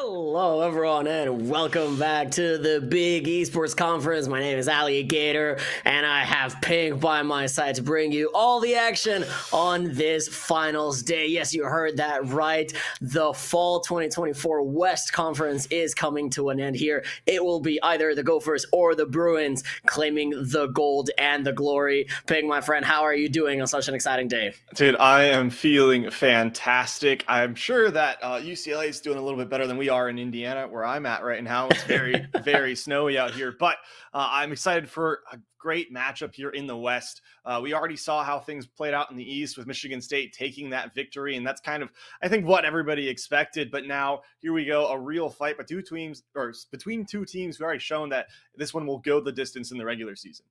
Hello, everyone, and welcome back to the Big Esports Conference. My name is Alligator, and I have Pink by my side to bring you all the action on this finals day. Yes, you heard that right. The Fall 2024 West Conference is coming to an end here. It will be either the Gophers or the Bruins claiming the gold and the glory. Pink, my friend, how are you doing on such an exciting day? Dude, I am feeling fantastic. I'm sure that UCLA is doing a little bit better than we are in Indiana, where I'm at right now. It's very, very snowy out here, but I'm excited for a great matchup here in the West. We already saw how things played out in the East with Michigan State taking that victory, and that's kind of, I think, what everybody expected. But now here we go, a real fight, but between two teams who already shown that this one will go the distance in the regular season.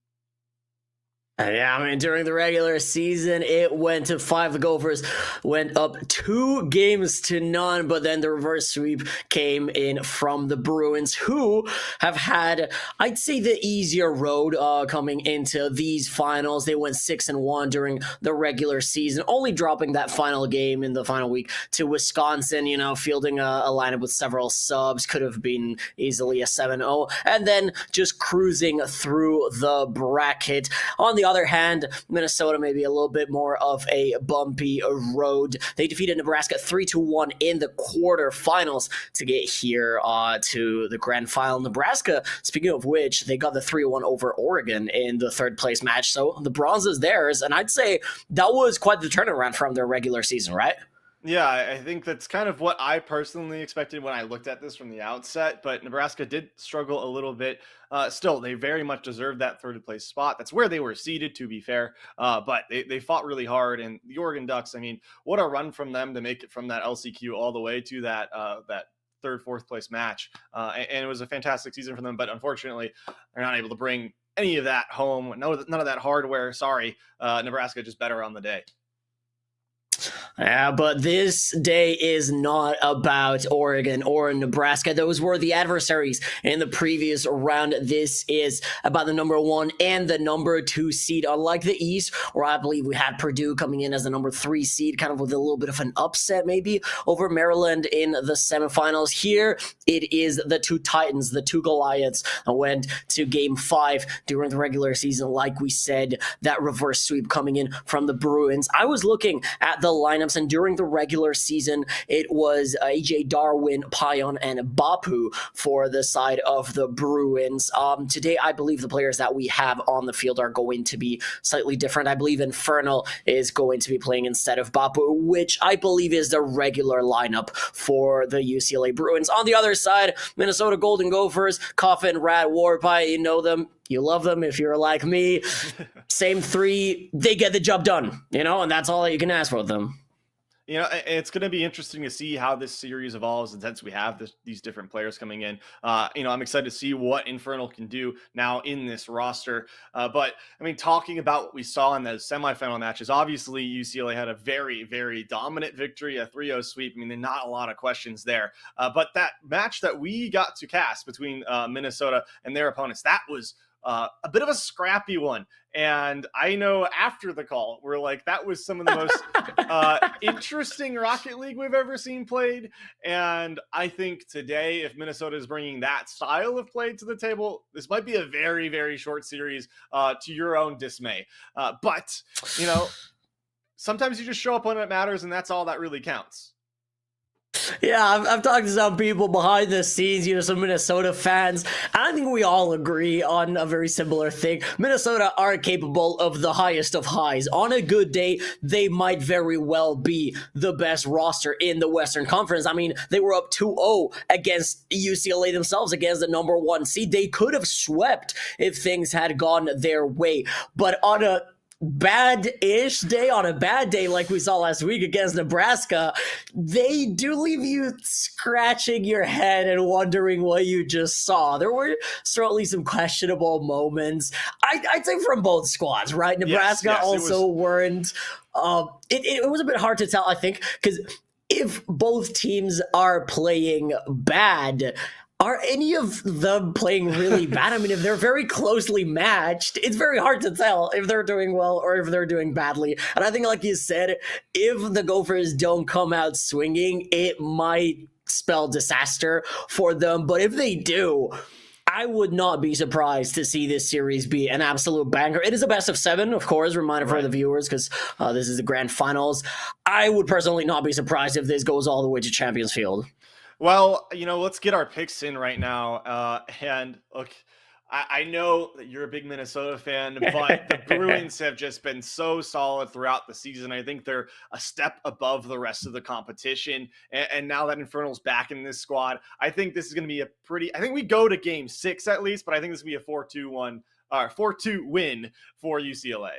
Yeah, I mean, during the regular season, it went to 5. The Gophers went up 2-0, but then the reverse sweep came in from the Bruins, who have had, I'd say, the easier road coming into these finals. They went 6-1 during the regular season, only dropping that final game in the final week to Wisconsin, fielding a lineup with several subs, could have been easily a 7-0, and then just cruising through the bracket. On the other hand, Minnesota maybe a little bit more of a bumpy road. They defeated Nebraska 3-1 in the quarterfinals to get here to the grand final. Nebraska, speaking of which, they got the 3-1 over Oregon in the third place match, so the bronze is theirs, and I'd say that was quite the turnaround from their regular season, right? Yeah, I think that's kind of what I personally expected when I looked at this from the outset, but Nebraska did struggle a little bit. Still, they very much deserved that third place spot. That's where they were seated, to be fair, but they fought really hard, and the Oregon Ducks, I mean, what a run from them to make it from that LCQ all the way to that third, fourth place match, and it was a fantastic season for them, but unfortunately, they're not able to bring any of that home. None of that hardware, sorry. Nebraska just better on the day. Yeah, but this day is not about Oregon or Nebraska. Those were the adversaries in the previous round. This is about the number 1 and the number 2 seed. Unlike the East, where I believe we had Purdue coming in as the number 3 seed, kind of with a little bit of an upset maybe over Maryland in the semifinals. Here, it is the two Titans, the two Goliaths, went to game 5 during the regular season. Like we said, that reverse sweep coming in from the Bruins. I was looking at the lineups, and during the regular season, it was AJ Darwin, Payan, and Bapu for the side of the Bruins. Today, I believe the players that we have on the field are going to be slightly different. I believe Infernal is going to be playing instead of Bapu, which I believe is the regular lineup for the UCLA Bruins. On the other side, Minnesota Golden Gophers, Coffin, Rat, Warpie, you know them. You love them if you're like me. Same 3, they get the job done, and that's all that you can ask for them. It's going to be interesting to see how this series evolves, and since we have these different players coming in, I'm excited to see what Infernal can do now in this roster. But I mean, talking about what we saw in the semifinal matches, obviously UCLA had a very, very dominant victory, a 3-0 sweep. I mean, not a lot of questions there. But that match that we got to cast between Minnesota and their opponents, that was a bit of a scrappy one. And I know after the call, we're like, that was some of the most interesting Rocket League we've ever seen played. And I think today, if Minnesota is bringing that style of play to the table, this might be a very, very short series to your own dismay. But, sometimes you just show up when it matters, and that's all that really counts. Yeah, I've talked to some people behind the scenes, some Minnesota fans, and I think we all agree on a very similar thing. Minnesota are capable of the highest of highs. On a good day, they might very well be the best roster in the Western Conference. I mean, they were up 2-0 against UCLA themselves, against the number 1 seed. They could have swept if things had gone their way, but on a bad-ish day, on a bad day like we saw last week against Nebraska, they do leave you scratching your head and wondering what you just saw. There were certainly some questionable moments, I'd say, from both squads, right? Nebraska yes, also weren't. It was a bit hard to tell, I think, because if both teams are playing bad, are any of them playing really bad? I mean, if they're very closely matched, it's very hard to tell if they're doing well or if they're doing badly. And I think, like you said, if the Gophers don't come out swinging, it might spell disaster for them. But if they do, I would not be surprised to see this series be an absolute banger. It is a best of 7, of course, reminder for the viewers, because this is the grand finals. I would personally not be surprised if this goes all the way to Champions Field. Well, let's get our picks in right now. And look, I know that you're a big Minnesota fan, but the Bruins have just been so solid throughout the season. I think they're a step above the rest of the competition. And now that Infernal's back in this squad, I think this is going to be I think we go to game 6 at least, but I think this will be a 4-2 win for UCLA.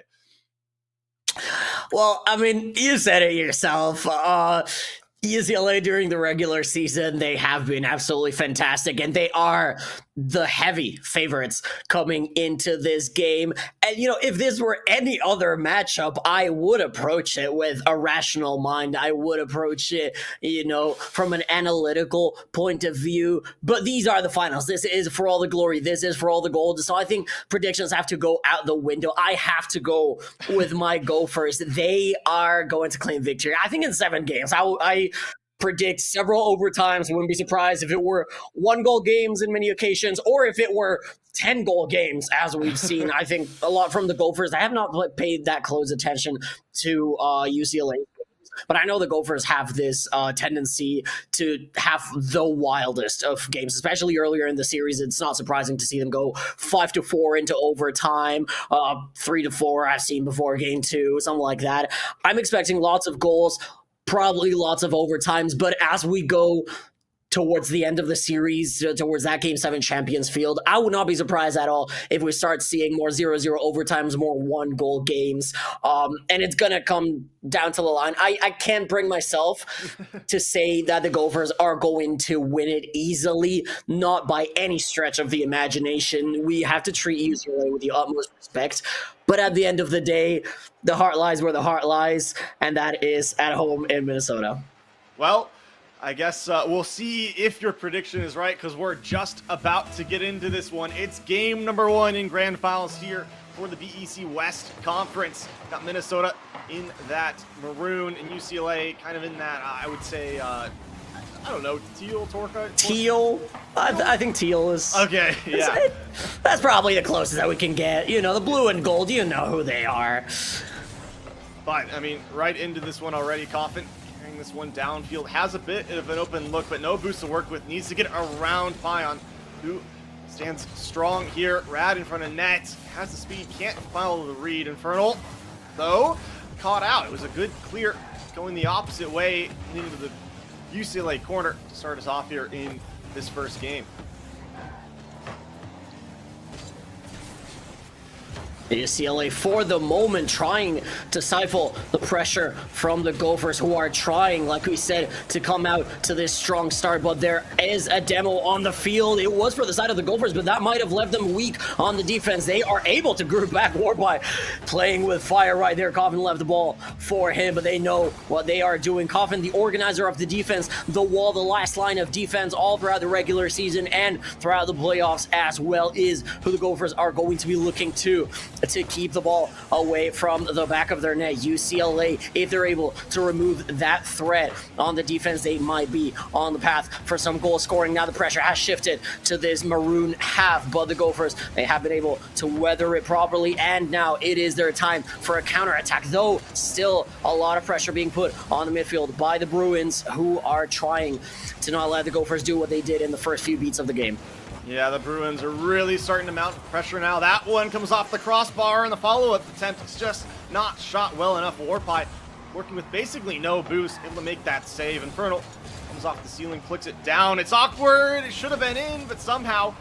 Well, I mean, you said it yourself. UCLA during the regular season, they have been absolutely fantastic, and they are the heavy favorites coming into this game. And, if this were any other matchup, I would approach it with a rational mind. I would approach it, from an analytical point of view. But these are the finals. This is for all the glory. This is for all the gold. So I think predictions have to go out the window. I have to go with my Gophers. They are going to claim victory. I think in 7 games. I predict several overtimes. Wouldn't be surprised if it were 1-goal games in many occasions, or if it were 10-goal games, as we've seen. I think a lot from the Gophers. I have not paid that close attention to UCLA, but I know the Gophers have this tendency to have the wildest of games, especially earlier in the series. It's not surprising to see them go 5-4 into overtime, 3-4 I've seen before game 2, something like that. I'm expecting lots of goals, probably lots of overtimes, but as we go towards the end of the series, towards that Game 7 Champions Field, I would not be surprised at all if we start seeing more 0-0 overtimes, more 1-goal games, and it's going to come down to the line. I can't bring myself to say that the Gophers are going to win it easily, not by any stretch of the imagination. We have to treat UCLA with the utmost respect, but at the end of the day, the heart lies where the heart lies, and that is at home in Minnesota. Well, I guess we'll see if your prediction is right, because we're just about to get into this one. It's game number 1 in grand finals here for the BEC West Conference. Got Minnesota in that maroon and UCLA kind of in that, I would say, I don't know, teal, turquoise? Teal? I think teal is... Okay, yeah. That's probably the closest that we can get. The blue and gold, you know who they are. But, I mean, right into this one already, Coffin. This one downfield, has a bit of an open look, but no boost to work with. Needs to get around Pion, who stands strong here. Rad in front of net, has the speed, can't follow the read. Infernal, though, caught out. It was a good clear going the opposite way into the UCLA corner to start us off here in this first game. UCLA, for the moment, trying to stifle the pressure from the Gophers, who are trying, like we said, to come out to this strong start. But there is a demo on the field. It was for the side of the Gophers, but that might have left them weak on the defense. They are able to group back Warby playing with fire right there. Coffin left the ball for him, but they know what they are doing. Coffin, the organizer of the defense, the wall, the last line of defense all throughout the regular season and throughout the playoffs as well, is who the Gophers are going to be looking to keep the ball away from the back of their net. UCLA, if they're able to remove that threat on the defense, they might be on the path for some goal scoring. Now the pressure has shifted to this maroon half, but the Gophers, they have been able to weather it properly, and now it is their time for a counterattack, though still a lot of pressure being put on the midfield by the Bruins, who are trying to not let the Gophers do what they did in the first few beats of the game. Yeah, the Bruins are really starting to mount pressure now. That one comes off the crossbar, and the follow-up attempt is just not shot well enough. Warpie working with basically no boost, able to make that save. Infernal comes off the ceiling, flicks it down. It's awkward. It should have been in, but somehow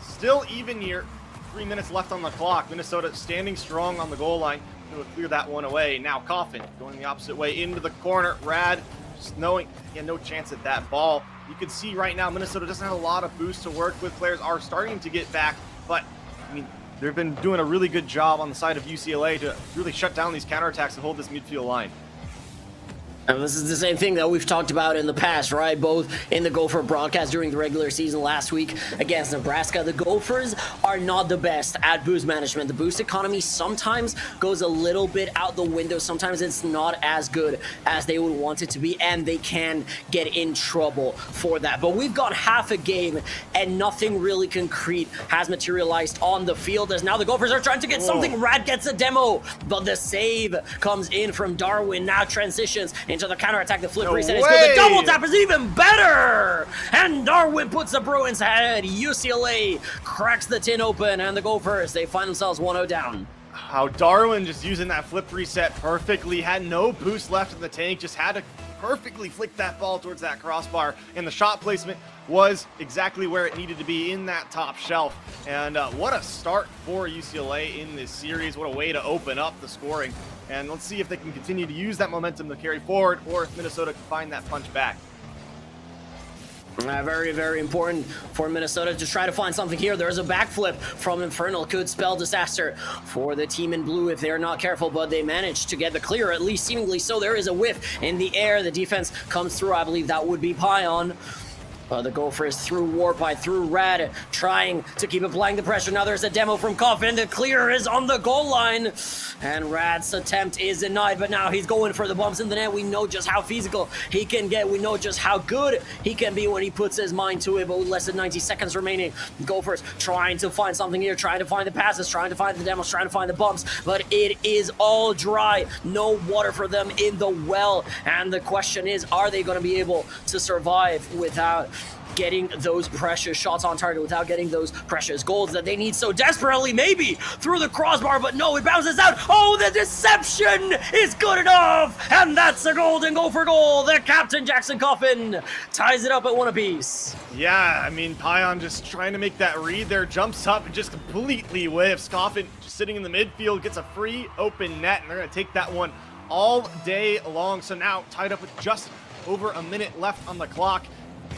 still even here. 3 minutes left on the clock. Minnesota standing strong on the goal line to clear that one away. Now Coffin going the opposite way into the corner. Rad just knowing he had no chance at that ball. You can see right now Minnesota doesn't have a lot of boost to work with. Players are starting to get back, but I mean, they've been doing a really good job on the side of UCLA to really shut down these counterattacks and hold this midfield line. And this is the same thing that we've talked about in the past, right? Both in the Gopher broadcast during the regular season last week against Nebraska. The Gophers are not the best at boost management. The boost economy sometimes goes a little bit out the window. Sometimes it's not as good as they would want it to be, and they can get in trouble for that. But we've got half a game, and nothing really concrete has materialized on the field, as now the Gophers are trying to get something. Rad gets a demo, but the save comes in from Darwin. Now transitions into the counterattack. The flip reset is good. The double tap is even better! And Darwin puts the Bruins ahead. UCLA cracks the tin open, and the Gophers, they find themselves 1-0 down. How Darwin just using that flip reset perfectly, had no boost left in the tank, just had to perfectly flick that ball towards that crossbar, and the shot placement was exactly where it needed to be in that top shelf. And what a start for UCLA in this series. What a way to open up the scoring. And let's see if they can continue to use that momentum to carry forward, or if Minnesota can find that punch back. Very, very important for Minnesota to try to find something here. There's a backflip from Infernal. Could spell disaster for the team in blue if they're not careful, but they managed to get the clear, at least seemingly so. There is a whiff in the air. The defense comes through. I believe that would be Pion. The Gophers through Warpie, through Rad, trying to keep applying the pressure. Now there's a demo from Coffin. The clear is on the goal line, and Rad's attempt is denied, but now he's going for the bumps in the net. We know just how physical he can get. We know just how good he can be when he puts his mind to it, but with less than 90 seconds remaining, Gophers trying to find something here, trying to find the passes, trying to find the demos, trying to find the bumps, but it is all dry. No water for them in the well, and the question is, are they going to be able to survive without getting those precious shots on target, without getting those precious goals that they need so desperately? Maybe through the crossbar, but no, it bounces out. Oh, the deception is good enough, and that's a golden Gopher goal. The captain, Jackson Coffin, ties it up at 1 apiece. Yeah, I mean, Pion just trying to make that read there, jumps up and just completely whiffs. Coffin just sitting in the midfield, gets a free open net, and they're going to take that one all day long. So now tied up with just over a minute left on the clock.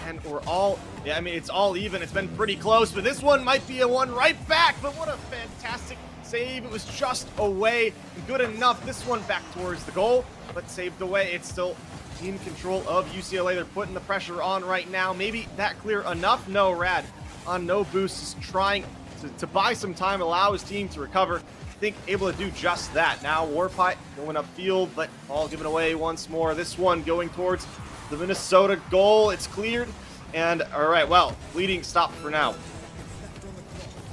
And we're all, yeah, I mean, it's all even. It's been pretty close, but this one might be a one right back. But what a fantastic save. It was just away. Good enough. This one back towards the goal, but saved away. It's still in control of UCLA. They're putting the pressure on right now. Maybe that clear enough? No, Rad on no boost is trying to buy some time, allow his team to recover. I think able to do just that. Now Warpie going upfield, but all given away once more. This one going towards the Minnesota goal. It's cleared, and all right, well, bleeding stopped for now.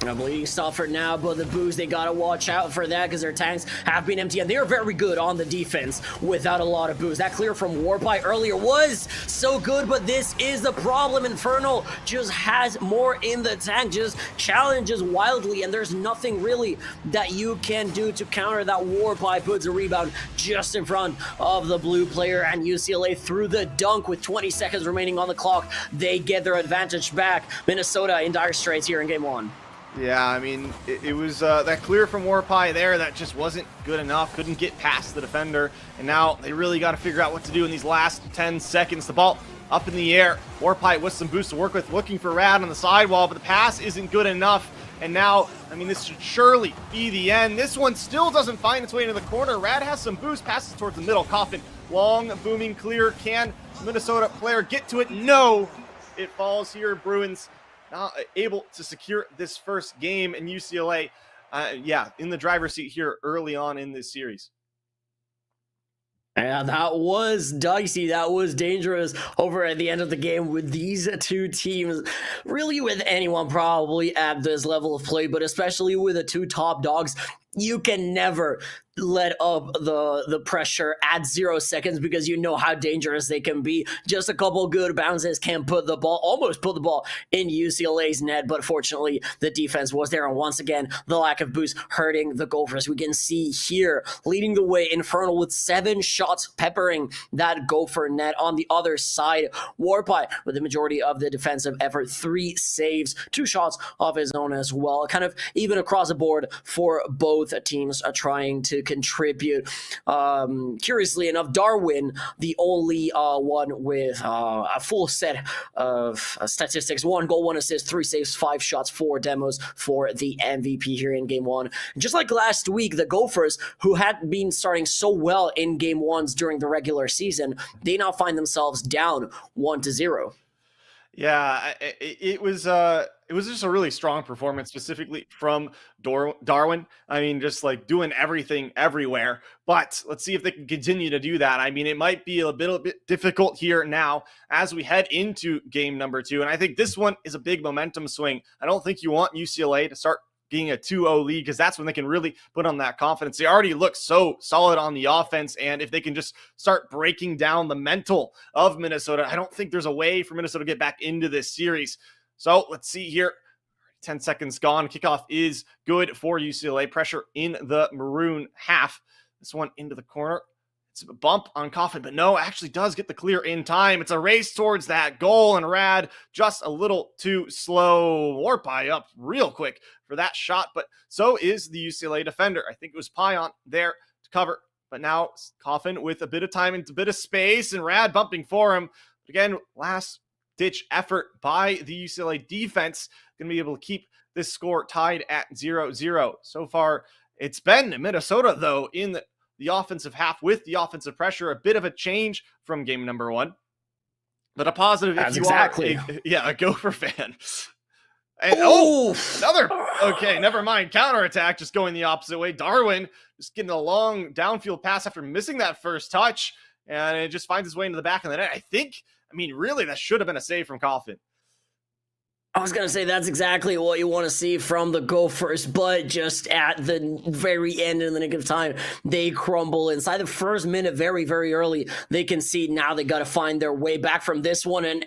A bleeding stop for now, but the Boos, they gotta watch out for that because their tanks have been empty, and they're very good on the defense without a lot of Boos. That clear from Warpie earlier was so good, but this is the problem. Infernal just has more in the tank, just challenges wildly, and there's nothing really that you can do to counter that. Warpie puts a rebound just in front of the blue player, and UCLA through the dunk with 20 seconds remaining on the clock. They get their advantage back. Minnesota in dire straits here in game one. Yeah, I mean, it was that clear from Warpie there that just wasn't good enough. Couldn't get past the defender. And now they really got to figure out what to do in these last 10 seconds. The ball up in the air. Warpie with some boost to work with, looking for Rad on the sidewall, but the pass isn't good enough. And now, I mean, this should surely be the end. This one still doesn't find its way into the corner. Rad has some boost, passes towards the middle. Coffin, long, booming, clear. Can Minnesota player get to it? No, it falls here. Bruins not able to secure this first game, in UCLA, yeah, in the driver's seat here early on in this series. And that was dicey. That was dangerous over at the end of the game with these two teams. Really with anyone probably at this level of play, but especially with the two top dogs. You can never let up the pressure at 0 seconds because you know how dangerous they can be. Just a couple good bounces can almost put the ball in UCLA's net, but fortunately the defense was there. And once again, the lack of boost hurting the Gophers. We can see here leading the way Infernal with 7 shots peppering that Gopher net. On the other side, Warpie with the majority of the defensive effort, 3 saves, 2 shots of his own as well. Kind of even across the board for both both teams are trying to contribute. Curiously enough, Darwin, the only one with a full set of statistics: 1 goal, 1 assist, 3 saves, 5 shots, 4 demos for the MVP here in Game 1. Just like last week, the Gophers, who had been starting so well in Game 1s during the regular season, they now find themselves down 1-0. Yeah, it was just a really strong performance, specifically from Darwin. I mean, just like doing everything everywhere. But let's see if they can continue to do that. I mean, it might be a bit difficult here now as we head into game number 2. And I think this one is a big momentum swing. I don't think you want UCLA to start being a 2-0 lead, because that's when they can really put on that confidence. They already look so solid on the offense, and if they can just start breaking down the mental of Minnesota, I don't think there's a way for Minnesota to get back into this series. So let's see here. 10 seconds gone. Kickoff is good for UCLA. Pressure in the maroon half. This one into the corner. It's a bump on Coffin, but no, actually does get the clear in time. It's a race towards that goal, and Rad just a little too slow. Warpie up real quick for that shot, but so is the UCLA defender. I think it was Pion there to cover, but now Coffin with a bit of time and a bit of space, and Rad bumping for him. But again, last-ditch effort by the UCLA defense. Going to be able to keep this score tied at 0-0. So far, it's been Minnesota, though, in the offensive half with the offensive pressure. A bit of a change from game number 1, but a positive if you are a Gopher fan. And another, okay, never mind. Counterattack just going the opposite way. Darwin just getting a long downfield pass after missing that first touch, and it just finds its way into the back of the net. I mean, really, that should have been a save from Coffin. I was going to say that's exactly what you want to see from the Gophers, but just at the very end, in the nick of time, they crumble. Inside the first minute, very, very early, they concede. Now they got to find their way back from this one, and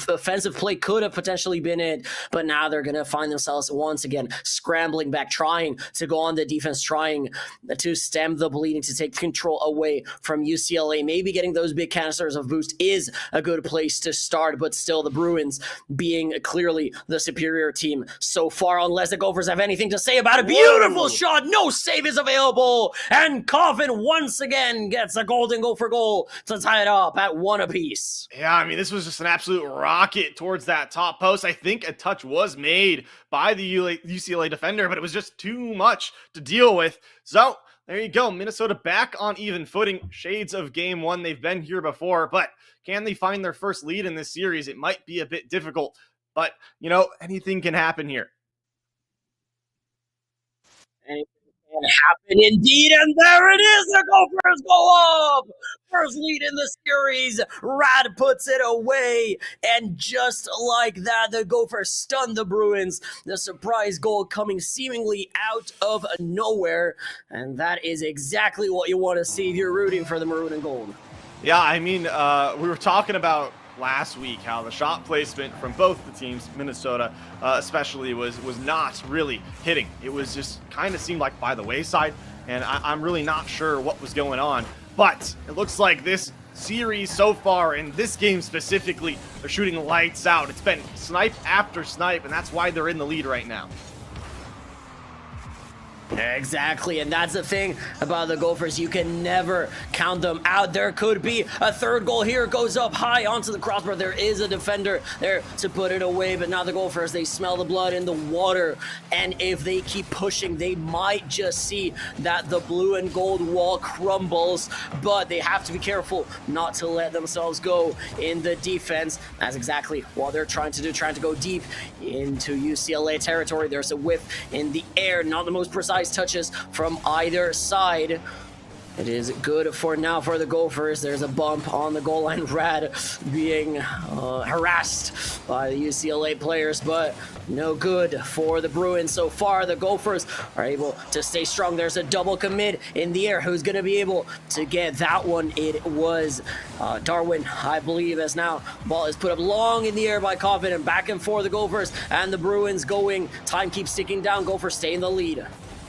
offensive play could have potentially been it, but now they're going to find themselves once again scrambling back, trying to go on the defense, trying to stem the bleeding, to take control away from UCLA. Maybe getting those big canisters of boost is a good place to start, but still the Bruins being clearly the superior team so far, unless the Gophers have anything to say about it. Beautiful shot, no save is available, and Coffin once again gets a golden Gopher goal to tie it up at 1 apiece. Yeah, I mean, this was just an absolute rocket towards that top post. I think a touch was made by the UCLA defender, but it was just too much to deal with. So there you go. Minnesota back on even footing. Shades of game 1. They've been here before, but can they find their first lead in this series? It might be a bit difficult. But, you know, anything can happen here. Anything can happen indeed, and there it is! The Gophers go up! First lead in the series. Rad puts it away, and just like that, the Gophers stun the Bruins. The surprise goal coming seemingly out of nowhere, and that is exactly what you want to see if you're rooting for the Maroon and Gold. Yeah, I mean, we were talking about last week how the shot placement from both the teams, Minnesota especially, was not really hitting. It was just kind of seemed like by the wayside, and I'm really not sure what was going on. But it looks like this series so far, in this game specifically, they're shooting lights out. It's been snipe after snipe, and that's why they're in the lead right now. Exactly, and that's the thing about the Gophers. You can never count them out. There could be a third goal here. Goes up high onto the crossbar. There is a defender there to put it away, but now the Gophers, they smell the blood in the water, and if they keep pushing, they might just see that the blue and gold wall crumbles, but they have to be careful not to let themselves go in the defense. That's exactly what they're trying to do, trying to go deep into UCLA territory. There's a whiff in the air, not the most precise touches from either side. It is good for now for the Gophers. There's a bump on the goal line. Rad being harassed by the UCLA players, but no good for the Bruins so far. The Gophers are able to stay strong. There's a double commit in the air. Who's going to be able to get that one? It was Darwin, I believe, as now ball is put up long in the air by Coffin, and back and forth the Gophers and the Bruins going. Time keeps ticking down. Gophers stay in the lead.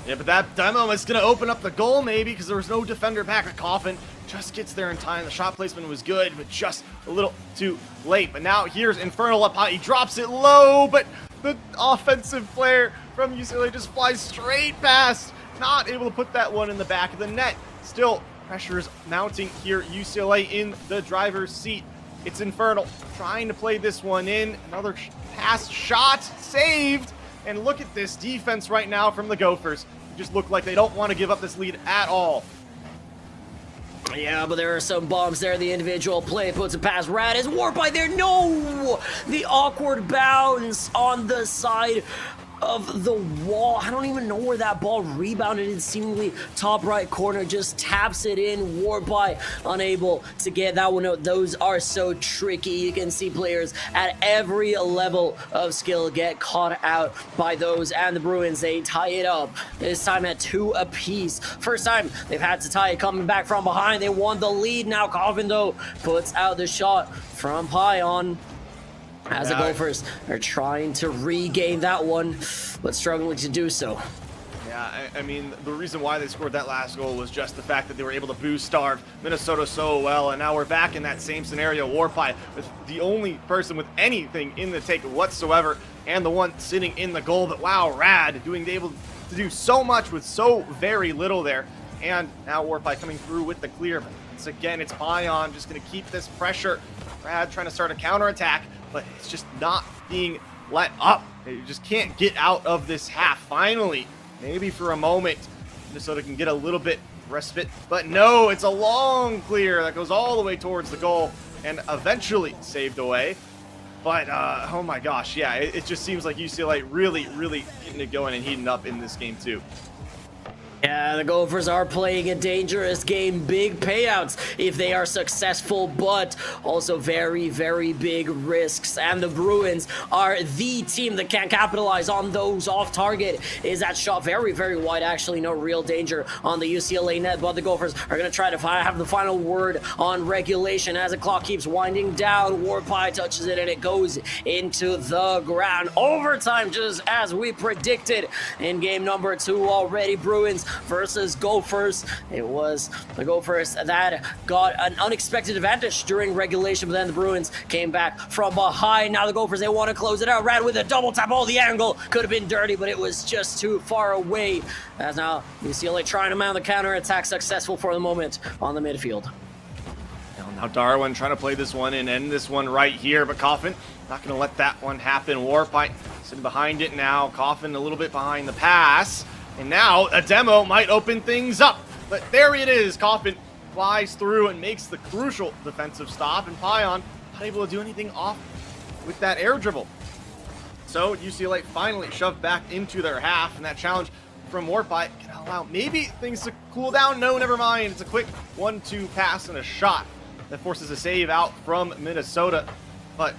Yeah, but that demo is going to open up the goal maybe, because there was no defender back at Coffin. Just gets there in time. The shot placement was good, but just a little too late. But now here's Infernal up high. He drops it low, but the offensive player from UCLA just flies straight past not able to put that one in the back of the net. Still, pressure is mounting here. UCLA in the driver's seat. It's Infernal trying to play this one in. Another pass shot saved. And look at this defense right now from the Gophers. They just look like they don't want to give up this lead at all. Yeah, but there are some bumps there. The individual play puts it past Rad. Is warped by there. No! The awkward bounce on the side of the wall. I don't even know where that ball rebounded in, seemingly top right corner, just taps it in. Warby unable to get that one out. Those are so tricky. You can see players at every level of skill get caught out by those, and the Bruins, they tie it up this time at 2 apiece. First time they've had to tie it coming back from behind. They won the lead. Now Coffin though puts out the shot from Pion, as the Gophers are trying to regain that one, but struggling to do so. Yeah, I mean, the reason why they scored that last goal was just the fact that they were able to boost starve Minnesota so well, and now we're back in that same scenario. Warpie with the only person with anything in the take whatsoever, and the one sitting in the goal. But wow, Rad able to do so much with so very little there. And now Warpie coming through with the clear. But once again, it's Pion just going to keep this pressure. Rad trying to start a counterattack, but it's just not being let up. You just can't get out of this half. Finally, maybe for a moment, Minnesota can get a little bit respite, but no, it's a long clear that goes all the way towards the goal and eventually saved away. But, oh my gosh, yeah, it just seems like UCLA really getting it going and heating up in this game too. Yeah, the Gophers are playing a dangerous game. Big payouts if they are successful, but also very big risks. And the Bruins are the team that can capitalize on those off target. Is that shot very wide? Actually, no real danger on the UCLA net, but the Gophers are going to try to have the final word on regulation as the clock keeps winding down. Warpie touches it and it goes into the ground. Overtime, just as we predicted in game number 2 already. Bruins versus Gophers. It was the Gophers that got an unexpected advantage during regulation, but then the Bruins came back from behind. Now the Gophers, they want to close it out. Rad with a double tap. Oh, the angle could have been dirty, but it was just too far away. As now UCLA trying to mount the counter attack, successful for the moment on the midfield. Now Darwin trying to play this one and end this one right here, but Coffin not going to let that one happen. Warpie sitting behind it now. Coffin a little bit behind the pass. And now a demo might open things up. But there it is. Coffin flies through and makes the crucial defensive stop. And Pion not able to do anything off with that air dribble. So UCLA finally shoved back into their half. And that challenge from Warpie can allow maybe things to cool down. No, never mind. It's a quick 1-2 pass and a shot that forces a save out from Minnesota. But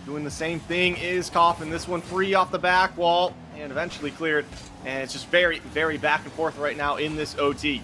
doing the same thing is Coffin. This one free off the back wall and eventually cleared. And it's just very back and forth right now in this OT.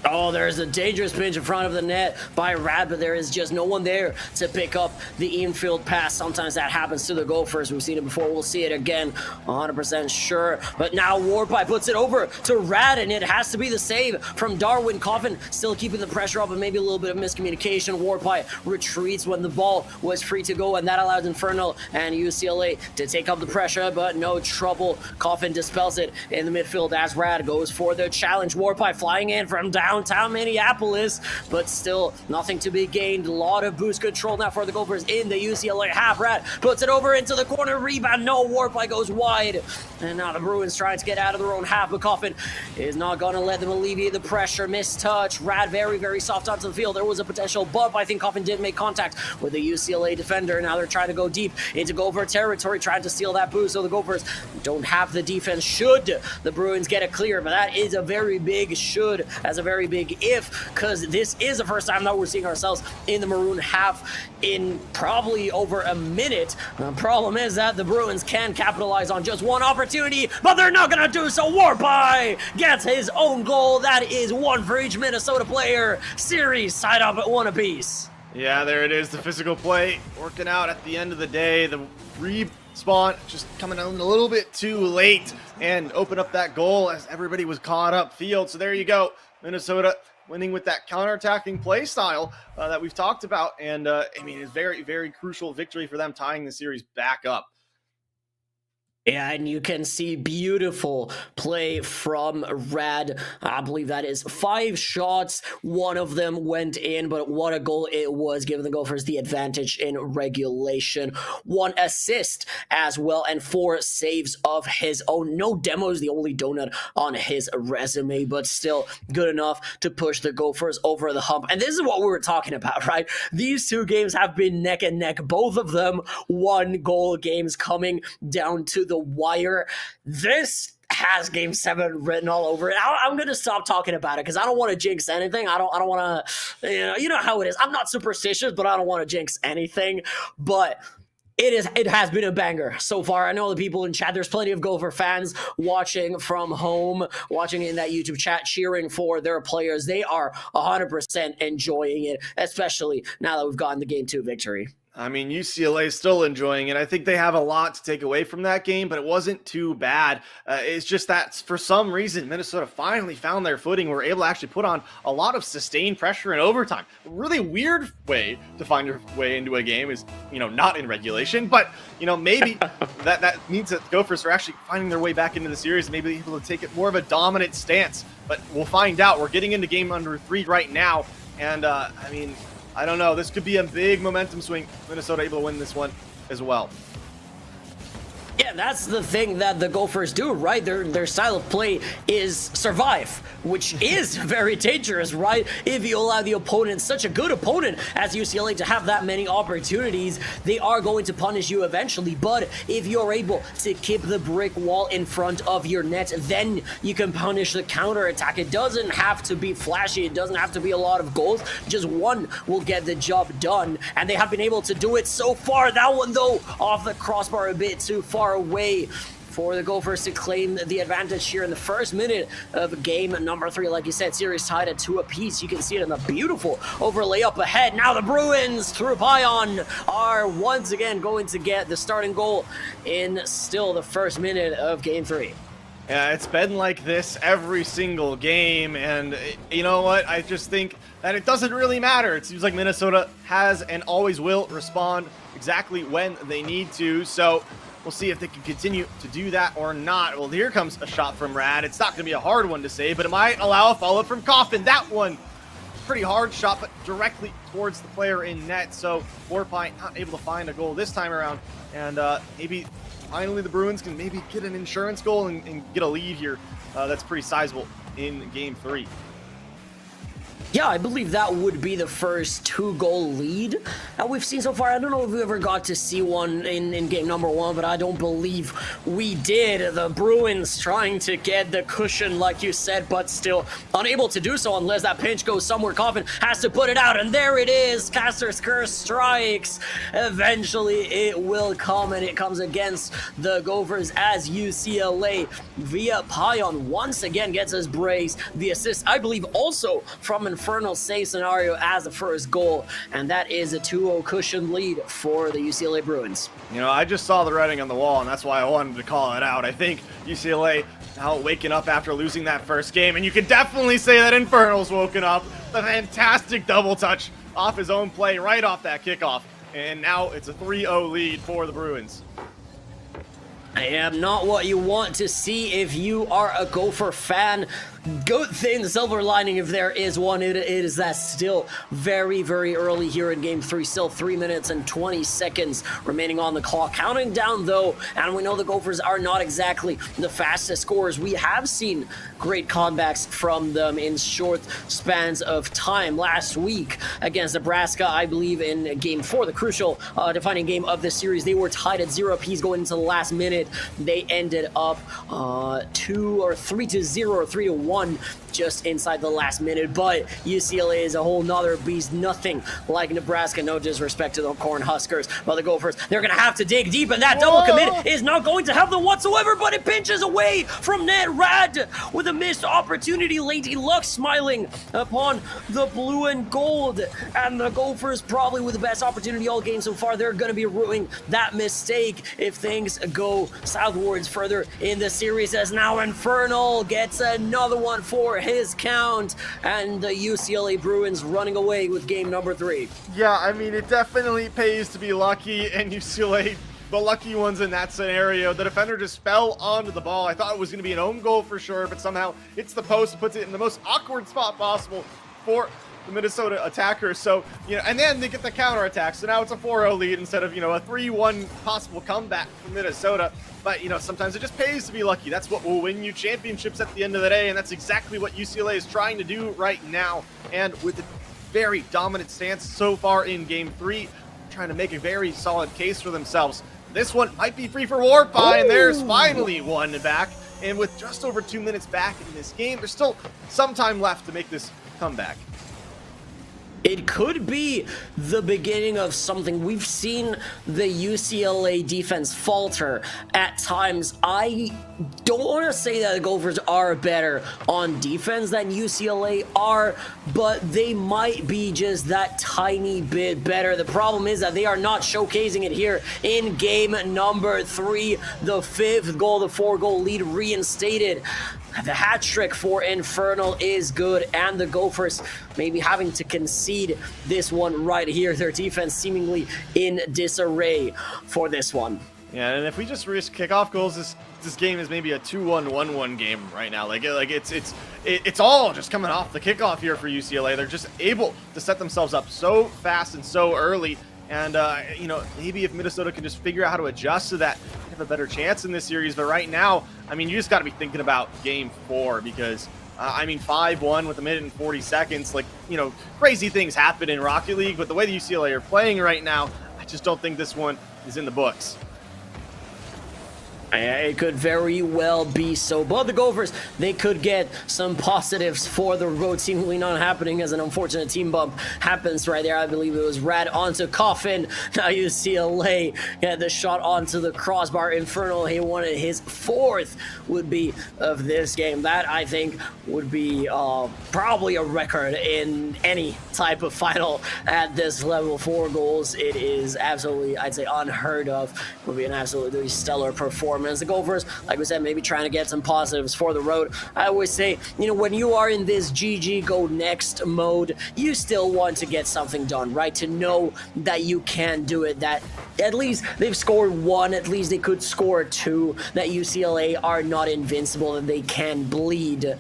Oh, there's a dangerous pinch in front of the net by Rad, but there is just no one there to pick up the infield pass. Sometimes that happens to the Gophers. We've seen it before. We'll see it again. 100% sure. But now Warpie puts it over to Rad, and it has to be the save from Darwin. Coffin still keeping the pressure up, and maybe a little bit of miscommunication. Warpie retreats when the ball was free to go, and that allows Infernal and UCLA to take up the pressure, but no trouble. Coffin dispels it in the midfield as Rad goes for the challenge. Warpie flying in from downtown Minneapolis, but still nothing to be gained. A lot of boost control now for the Gophers in the UCLA half. Rad puts it over into the corner. Rebound, no. Warpie goes wide. And now the Bruins trying to get out of their own half, but Coffin is not going to let them alleviate the pressure. Missed touch. Rad very soft onto the field. There was a potential bump. I think Coffin did make contact with the UCLA defender. Now they're trying to go deep into Gopher territory, trying to steal that boost. So the Gophers don't have the defense should the Bruins get a clear, but that is a very big should as a very big if, because this is the first time that we're seeing ourselves in the Maroon half in probably over a minute. The problem is that the Bruins can capitalize on just one opportunity, but they're not going to do so. Warpie gets his own goal. That is one for each Minnesota player. Series tied up at 1 apiece. Yeah, there it is. The physical play working out at the end of the day. The respawn just coming on a little bit too late and open up that goal as everybody was caught up field. So there you go. Minnesota winning with that counterattacking play style that we've talked about. And I mean, it's very crucial victory for them, tying the series back up. Yeah, and you can see beautiful play from Rad. I believe that is 5 shots. One of them went in, but what a goal it was, giving the Gophers the advantage in regulation. 1 assist as well, and 4 saves of his own. No demos, the only donut on his resume, but still good enough to push the Gophers over the hump. And this is what we were talking about, right? These 2 games have been neck and neck. Both of them 1-goal games coming down to the wire. This has Game 7 written all over it. I'm going to stop talking about it because I don't want to jinx anything. I don't want to, you know how it is. I'm not superstitious, but I don't want to jinx anything. But it has been a banger so far. I know the people in chat, there's plenty of Gopher fans watching from home, watching in that YouTube chat, cheering for their players. They are 100% enjoying it, especially now that we've gotten the Game 2 victory. I mean, UCLA is still enjoying it. I think they have a lot to take away from that game, but it wasn't too bad. It's just that for some reason, Minnesota finally found their footing. Were able to actually put on a lot of sustained pressure in overtime. A really weird way to find your way into a game is, not in regulation, but, maybe that means that the Gophers are actually finding their way back into the series and maybe able to take it more of a dominant stance. But we'll find out. We're getting into game under 3 right now, and, I don't know. This could be a big momentum swing. Minnesota able to win this one as well. Yeah, that's the thing that the Gophers do, right? Their style of play is survive, which is very dangerous, right? If you allow the opponent, such a good opponent as UCLA, to have that many opportunities, they are going to punish you eventually. But if you're able to keep the brick wall in front of your net, then you can punish the counterattack. It doesn't have to be flashy. It doesn't have to be a lot of goals. Just one will get the job done, and they have been able to do it so far. That one, though, off the crossbar a bit too far away for the Gophers to claim the advantage here in the first minute of game number 3. Like you said, series tied at 2 apiece. You can see it in the beautiful overlay up ahead. Now the Bruins through Pion are once again going to get the starting goal in still the first minute of game 3. Yeah, it's been like this every single game, and you know what? I just think that it doesn't really matter. It seems like Minnesota has and always will respond exactly when they need to, so we'll see if they can continue to do that or not. Well, here comes a shot from Rad. It's not going to be a hard one to save, but it might allow a follow-up from Coffin. That one, pretty hard shot, but directly towards the player in net, so Warpine not able to find a goal this time around, and maybe finally the Bruins can maybe get an insurance goal and get a lead here. That's pretty sizable in game 3. Yeah, I believe that would be the first 2-goal lead that we've seen so far. I don't know if we ever got to see one in game number 1, but I don't believe we did. The Bruins trying to get the cushion, like you said, but still unable to do so unless that pinch goes somewhere. Coffin has to put it out, and there it is. Caster's Curse strikes. Eventually, it will come, and it comes against the Gophers as UCLA via Pion once again gets his brace. The assist, I believe, also from Infernal save scenario as the first goal, and that is a 2-0 cushion lead for the UCLA Bruins. I just saw the writing on the wall, and that's why I wanted to call it out. I think UCLA now waking up after losing that first game, and you can definitely say that Infernal's woken up. The fantastic double touch off his own play right off that kickoff, and now it's a 3-0 lead for the Bruins. I am not what you want to see if you are a Gopher fan. Good thing, the silver lining, if there is one, it is that still very, very early here in game 3. Still 3 minutes and 20 seconds remaining on the clock. Counting down, though, and we know the Gophers are not exactly the fastest scorers. We have seen great comebacks from them in short spans of time. Last week against Nebraska, I believe in game 4, the crucial defining game of this series, they were tied at 0 apiece going into the last minute. They ended up 2 or 3-0 or 3-1 just inside the last minute, but UCLA is a whole nother beast. Nothing like Nebraska, no disrespect to the Cornhuskers, but the Gophers, they're gonna have to dig deep, and that double commit is not going to help them whatsoever, but it pinches away from net. Rad with a missed opportunity. Lady Luck smiling upon the blue and gold, and the Gophers probably with the best opportunity all game so far. They're gonna be ruining that mistake if things go southwards further in the series, as now Infernal gets another one for his count, and the UCLA Bruins running away with game number 3. Yeah, I mean, it definitely pays to be lucky, and UCLA the lucky ones in that scenario. The defender just fell onto the ball. I thought it was going to be an own goal for sure, but somehow hits the post, puts it in the most awkward spot possible for the Minnesota attacker. So, and then they get the counter attack. So now it's a 4-0 lead instead of, a 3-1 possible comeback from Minnesota. But, sometimes it just pays to be lucky. That's what will win you championships at the end of the day. And that's exactly what UCLA is trying to do right now. And with a very dominant stance so far in game 3, trying to make a very solid case for themselves. This one might be free for Warpie, and there's finally one back. And with just over 2 minutes back in this game, there's still some time left to make this comeback. It could be the beginning of something. We've seen the UCLA defense falter at times. I don't want to say that the Gophers are better on defense than UCLA are, but they might be just that tiny bit better. The problem is that they are not showcasing it here in game number 3. The 5th goal, the 4-goal lead reinstated. The hat trick for Infernal is good, and the Gophers maybe having to concede this one right here. Their defense seemingly in disarray for this one. Yeah, and if we just risk kickoff goals, this game is maybe a 2-1, 1-1 game right now. It's all just coming off the kickoff here for UCLA. They're just able to set themselves up so fast and so early. And, maybe if Minnesota can just figure out how to adjust to that, they have a better chance in this series. But right now, you just got to be thinking about game 4 because, 5-1 with 1 minute and 40 seconds. Crazy things happen in Rocket League. But the way the UCLA are playing right now, I just don't think this one is in the books. It could very well be so, but the Gophers, they could get some positives for the road, seemingly not happening as an unfortunate team bump happens right there. I believe it was Rad onto Coffin. Now UCLA had the shot onto the crossbar. Infernal, he wanted his 4th would be of this game. That, I think, would be probably a record in any type of final at this level. 4 goals, it is absolutely, I'd say, unheard of. It would be an absolutely stellar performance. The Gophers, like we said, maybe trying to get some positives for the road. I always say, when you are in this GG go next mode, you still want to get something done, right? To know that you can do it, that at least they've scored 1, at least they could score 2, that UCLA are not invincible, that they can bleed.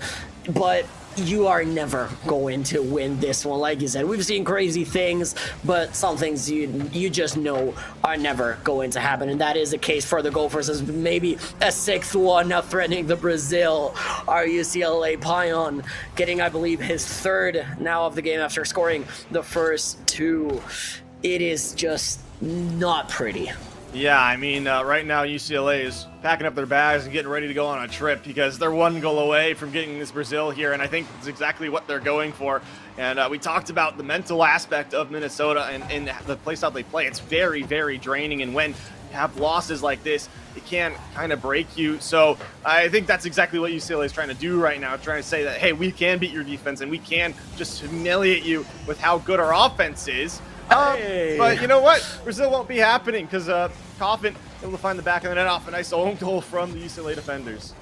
But you are never going to win this one. Like you said, we've seen crazy things, but some things you just know are never going to happen, and that is the case for the Gophers, as maybe a 6th one now threatening the Brazil. Our UCLA Pion getting, I believe, his 3rd now of the game after scoring the first 2. It is just not pretty. Yeah, right now UCLA is packing up their bags and getting ready to go on a trip because they're 1 goal away from getting this Brazil here, and I think it's exactly what they're going for. And we talked about the mental aspect of Minnesota and the place how they play. It's very, very draining, and when you have losses like this, it can kind of break you. So I think that's exactly what UCLA is trying to do right now, trying to say that, hey, we can beat your defense and we can just humiliate you with how good our offense is. But you know what? Brazil won't be happening because Coffin able to find the back of the net off a nice own goal from the UCLA defenders.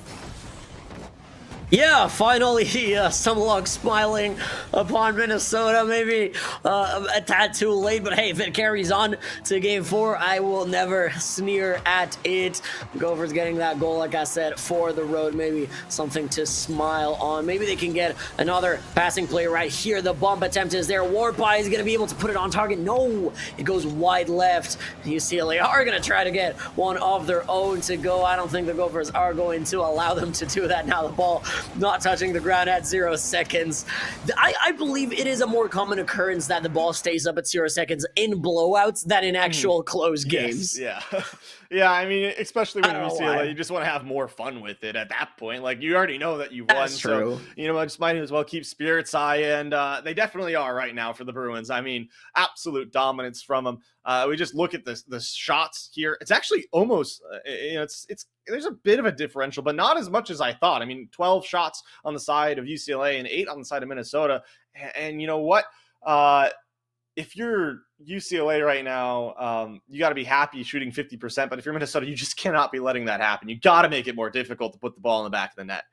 Yeah, finally, some luck smiling upon Minnesota. Maybe a tad too late, but hey, if it carries on to game 4, I will never sneer at it. Gophers getting that goal, like I said, for the road. Maybe something to smile on. Maybe they can get another passing play right here. The bump attempt is there. Warpie is going to be able to put it on target. No, it goes wide left. UCLA are going to try to get one of their own to go. I don't think the Gophers are going to allow them to do that. Now the ball not touching the ground at 0 seconds. I believe it is a more common occurrence that the ball stays up at 0 seconds in blowouts than in actual close games. Yes, yeah. Yeah, especially when UCLA, you just want to have more fun with it at that point. You already know that you've won. That's true. So, just might as well keep spirits high, and they definitely are right now for the Bruins. Absolute dominance from them. We just look at the shots here. It's actually almost, there's a bit of a differential, but not as much as I thought. 12 shots on the side of UCLA and 8 on the side of Minnesota. And you know what? If you're UCLA right now, you got to be happy shooting 50%. But if you're Minnesota, you just cannot be letting that happen. You got to make it more difficult to put the ball in the back of the net.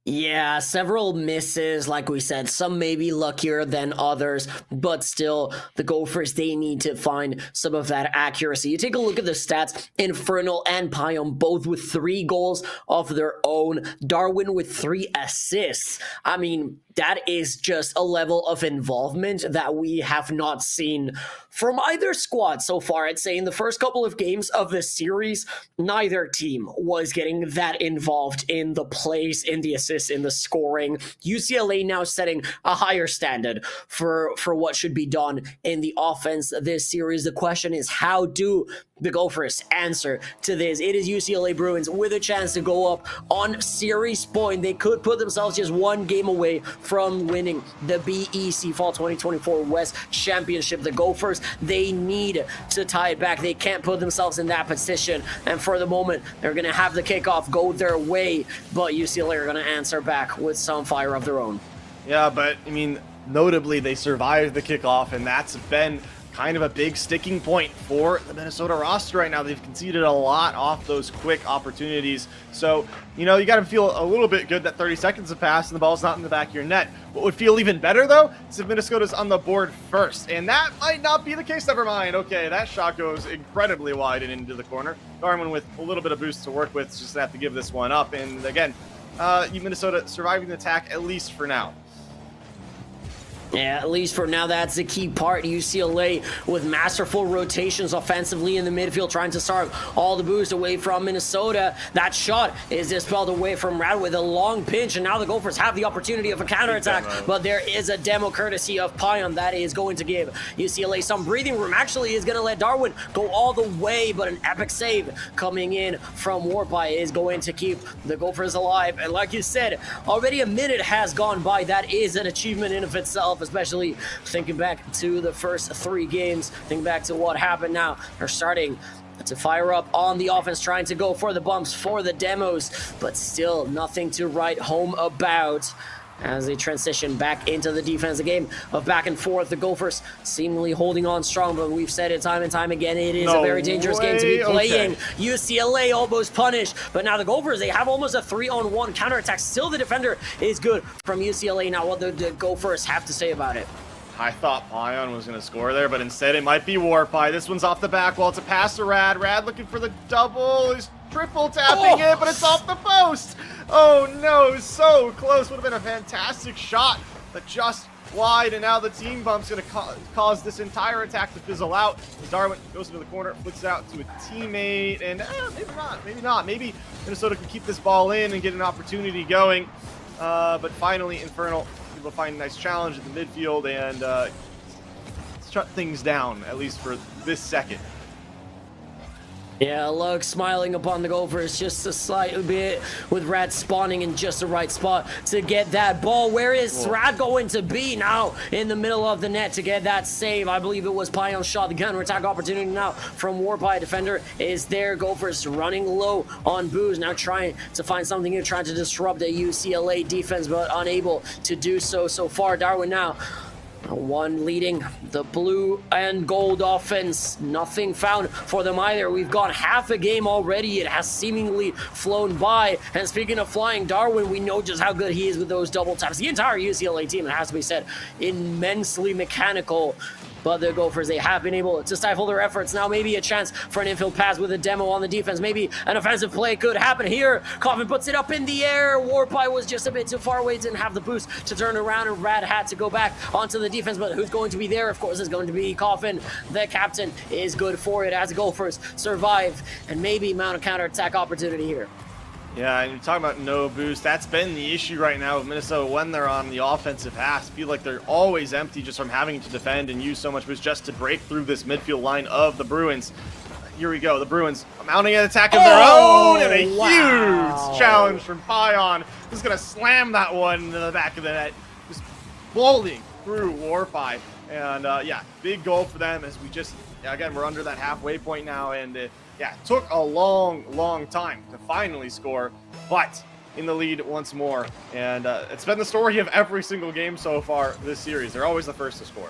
Yeah, several misses, like we said. Some may be luckier than others, but still, the Gophers, they need to find some of that accuracy. You take a look at the stats, Infernal and Pyom, both with 3 goals of their own. Darwin with 3 assists. I mean, that is just a level of involvement that we have not seen from either squad so far. I'd say in the first couple of games of the series, neither team was getting that involved in the plays, in the assists, in the scoring. UCLA now setting a higher standard for what should be done in the offense this series. The question is, how do the Gophers answer to this? It is UCLA Bruins with a chance to go up on series point. They could put themselves just 1 game away from winning the BEC Fall 2024 West Championship. The Gophers, they need to tie it back. They can't put themselves in that position. And for the moment, they're going to have the kickoff go their way. But UCLA are going to answer back with some fire of their own. Yeah, but I mean, notably, they survived the kickoff, and that's been kind of a big sticking point for the Minnesota roster right now. They've conceded a lot off those quick opportunities. So, you know, you got to feel a little bit good that 30 seconds have passed and the ball's not in the back of your net. What would feel even better, though, is if Minnesota's on the board first. And that might not be the case. Never mind. Okay, that shot goes incredibly wide and into the corner. Darwin with a little bit of boost to work with, just have to give this one up. And again, Minnesota surviving the attack, at least for now. Yeah, at least for now, that's the key part. UCLA with masterful rotations offensively in the midfield, trying to starve all the boost away from Minnesota. That shot is dispelled away from Rad with a long pinch, and now the Gophers have the opportunity of a counterattack, but there is a demo courtesy of Pyom that is going to give UCLA some breathing room. Actually, is going to let Darwin go all the way, but an epic save coming in from Warpie is going to keep the Gophers alive. And like you said, already a minute has gone by. That is an achievement in of itself, especially thinking back to the first 3 games, thinking back to what happened now. They're starting to fire up on the offense, trying to go for the bumps, for the demos, but still nothing to write home about as they transition back into the defense. A game of back and forth. The Gophers seemingly holding on strong, but we've said it time and time again, it is a very dangerous game to be playing. Okay. UCLA almost punished, but now the Gophers, they have almost a 3-on-1 counterattack. Still, the defender is good from UCLA. Now, what do the Gophers have to say about it? I thought Pyom was going to score there, but instead it might be Warpie. This one's off the back wall. It's a pass to Rad. Rad looking for the double. He's triple tapping it, but it's off the post. Oh no, so close. Would have been a fantastic shot, but just wide. And now the team bump's going to cause this entire attack to fizzle out. As Darwin goes into the corner, flicks it out to a teammate, and maybe not. Maybe Minnesota can keep this ball in and get an opportunity going. But finally, Infernal will find a nice challenge in the midfield and shut things down, at least for this second. Yeah, Lug smiling upon the Gophers just a slight bit, with Rad spawning in just the right spot to get that ball. Where is Rad going to be now? In the middle of the net to get that save. I believe it was Pyom's shot. The counterattack opportunity now from Warpie. Defender is there. Gophers running low on booze, now trying to find something here, trying to disrupt the UCLA defense, but unable to do so far. Darwin now one leading the blue and gold offense. Nothing found for them either. We've got half a game already. It has seemingly flown by. And speaking of flying, Darwin, we know just how good he is with those double taps. The entire UCLA team, it has to be said, immensely mechanical. But the Gophers, they have been able to stifle their efforts. Now maybe a chance for an infield pass with a demo on the defense. Maybe an offensive play could happen here. Coffin puts it up in the air. Warpie was just a bit too far away, didn't have the boost to turn around, and Rad had to go back onto the defense. But who's going to be there? Of course, it's going to be Coffin. The captain is good for it as the Gophers survive and maybe mount a counterattack opportunity here. Yeah, and you're talking about no boost. That's been the issue right now with Minnesota when they're on the offensive half. I feel like they're always empty just from having to defend and use so much boost just to break through this midfield line of the Bruins. Here we go. The Bruins mounting an attack of their own, and a huge challenge from Pyom. He's going to slam that one into the back of the net. Just bowling through Warpie. And yeah, big goal for them as we just, again, we're under that halfway point now. And yeah, it took a long time to finally score, but in the lead once more. And it's been the story of every single game so far this series. They're always the first to score.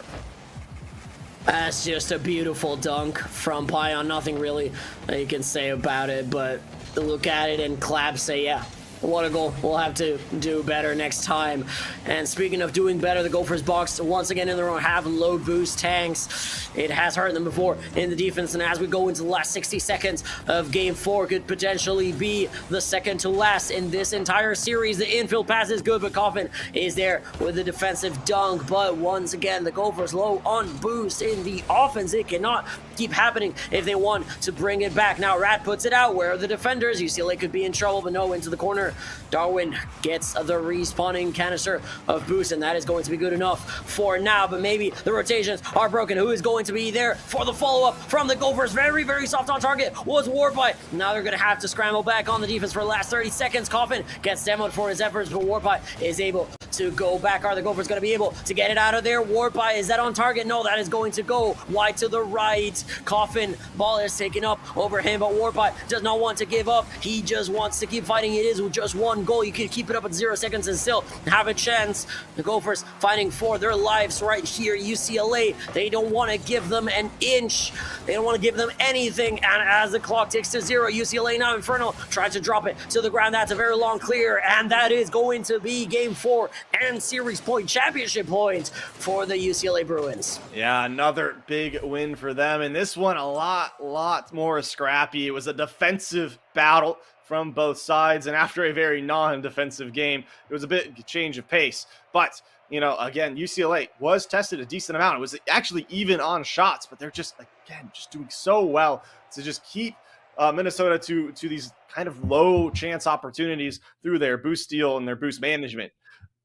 That's just a beautiful dunk from Pyom. Nothing really that you can say about it, but look at it and clap, say, yeah, what a goal. We'll have to do better next time. And speaking of doing better, the Gophers box once again in their own half, load boost tanks. It has hurt them before in the defense, and as we go into the last 60 seconds of game 4, could potentially be the second to last in this entire series. The infield pass is good, but Coffin is there with the defensive dunk. But once again, the Gophers low on boost in the offense. It cannot keep happening if they want to bring it back. Now Rat puts it out. Where are the defenders? UCLA could be in trouble, but no, into the corner. Darwin gets the respawning canister of boost, and that is going to be good enough for now. But maybe the rotations are broken. Who is going to be there for the follow-up from the Gophers? Very, very soft on target was Warpie. Now they're going to have to scramble back on the defense for the last 30 seconds. Coffin gets demoed for his efforts, but Warpie is able to go back. Are the Gophers going to be able to get it out of there? Warpie, is that on target? No, that is going to go wide to the right. Coffin, ball is taken up over him, but Warpie does not want to give up. He just wants to keep fighting. It is with just one goal. You can keep it up at 0 seconds and still have a chance. The Gophers fighting for their lives right here. UCLA, they don't want to give them an inch. They don't want to give them anything. And as the clock ticks to 0, UCLA now Inferno tries to drop it to the ground. That's a very long clear, and that is going to be game 4 and series point, championship points for the UCLA Bruins. Yeah, another big win for them, and this one a lot more scrappy. It was a defensive battle from both sides, and after a very non-defensive game, it was a bit change of pace. But you know, again, UCLA was tested a decent amount. It was actually even on shots, but they're just, again, just doing so well to just keep Minnesota to these kind of low chance opportunities through their boost steal and their boost management.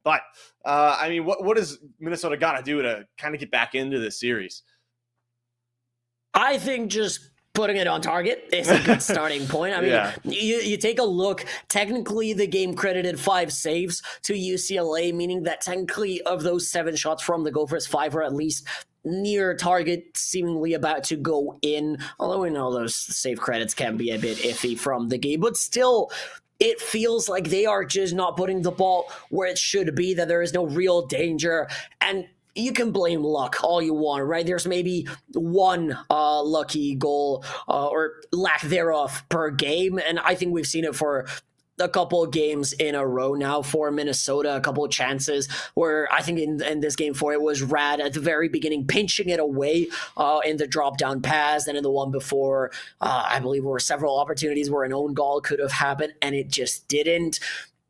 But I mean, what does Minnesota got to do to kind of get back into this series? I think just putting it on target is a good starting point. I mean, yeah. you take a look. Technically, the game credited 5 saves to UCLA, meaning that technically of those 7 shots from the Gophers, 5 were at least near target, seemingly about to go in. Although we know those save credits can be a bit iffy from the game, but still, it feels like they are just not putting the ball where it should be, that there is no real danger. And you can blame luck all you want, right? There's maybe one lucky goal or lack thereof per game, and I think we've seen it for a couple of games in a row now for Minnesota, a couple of chances where I think in this game 4, it was Rad at the very beginning pinching it away in the drop-down pass, and in the one before, I believe there were several opportunities where an own goal could have happened, and it just didn't.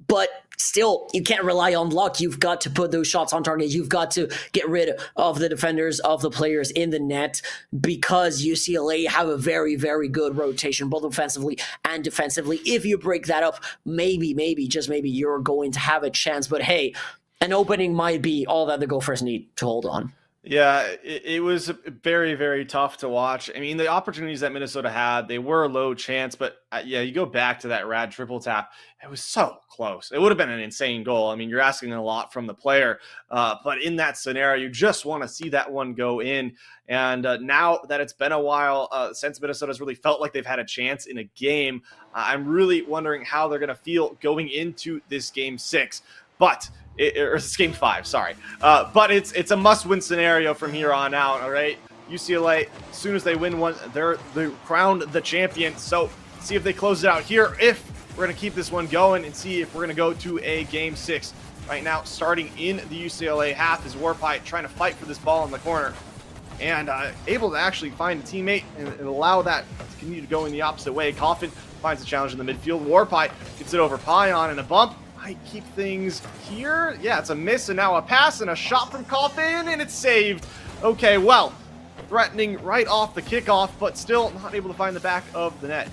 But still, you can't rely on luck. You've got to put those shots on target. You've got to get rid of the defenders, of the players in the net, because UCLA have a very, very good rotation, both offensively and defensively. If you break that up, maybe, just maybe, you're going to have a chance. But hey, an opening might be all that the Gophers need to hold on. Yeah, it was very, very tough to watch. I mean, the opportunities that Minnesota had, they were low chance, but yeah, you go back to that Rad triple tap, it was so close. It would have been an insane goal. I mean, you're asking a lot from the player, but in that scenario, you just want to see that one go in. And now that it's been a while since Minnesota's really felt like they've had a chance in a game, I'm really wondering how they're going to feel going into this game 6. But or it's game 5, sorry. But it's a must-win scenario from here on out, all right? UCLA, as soon as they win one, they're crowned the champion. So see if they close it out here, if we're going to keep this one going, and see if we're going to go to a game 6. Right now, starting in the UCLA half, is Warpie trying to fight for this ball in the corner. And able to actually find a teammate and allow that to continue to go in the opposite way. Coffin finds a challenge in the midfield. Warpie gets it over Pion, and a bump might keep things here. Yeah, it's a miss, and now a pass and a shot from Coffin, and it's saved. Okay, well, threatening right off the kickoff, but still not able to find the back of the net.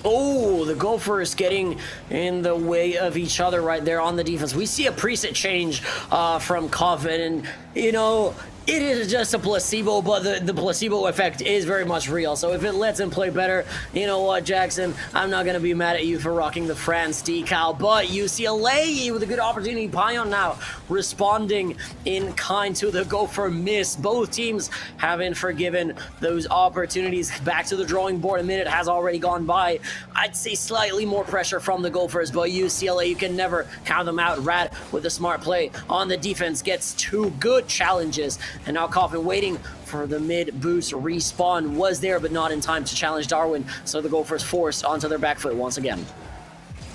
Oh, the Gophers getting in the way of each other right there on the defense. We see a preset change from Coffin, and, you know, it is just a placebo, but the placebo effect is very much real. So if it lets him play better, you know what, Jackson, I'm not going to be mad at you for rocking the France decal. But UCLA with a good opportunity. Pion now responding in kind to the Gopher miss. Both teams haven't forgiven those opportunities. Back to the drawing board. A minute has already gone by. I'd say slightly more pressure from the Gophers, but UCLA, you can never count them out. Rad with a smart play on the defense gets 2 good challenges. And now Coffin waiting for the mid-boost respawn, was there, but not in time to challenge Darwin. So the Gophers forced onto their back foot once again.